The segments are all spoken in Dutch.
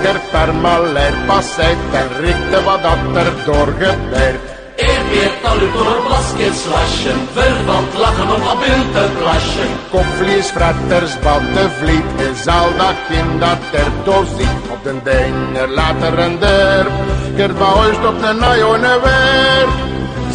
er per mal er passeert en rikte wat dat er doorgebeurt. Eerbeert al uw doorblasket slashen, verwant lachen om wat beeld te plashen. Kopvleesfretters wat de vliet is al dat kind dat er doorziet. Op den dinger later en der, keert bouwst op de najoene weer.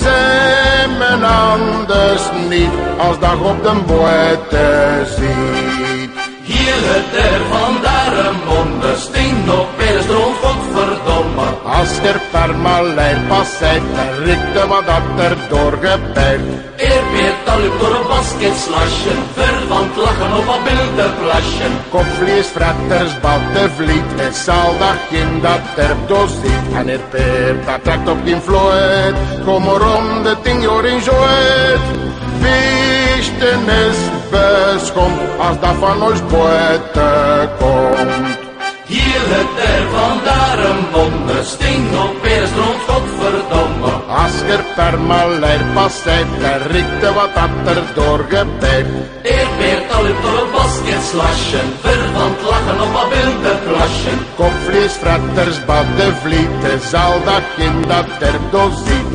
Zij men anders niet, als dag op den boete ziet. Hier het er vandaar een monde, sting op perestroom, godverdomme. Als er per mal er passeert en rikte wat dat er doorgebeurt. Eerbeert al uw doorblasket slashen, verwant lachen om wat beeld te plashen. Kopvleesfretters wat de vliet is al dat kind dat er doorziet. En er peert dat trekt op geen vloeit, kom maar om de 10 jaar in zoet. Wisten is beschomd als dat van ons buiten komt. Hier het er vandaar een wonde, sting op perestroom, godverdomme. Als er per mal er passeert en rikte wat dat er doorgebeurt. Eerbeert al uw doorblasket slashen, verwant lachen om wat beeld te plashen. Kopvleesfretters wat de vliet is al dat kind dat er doorziet.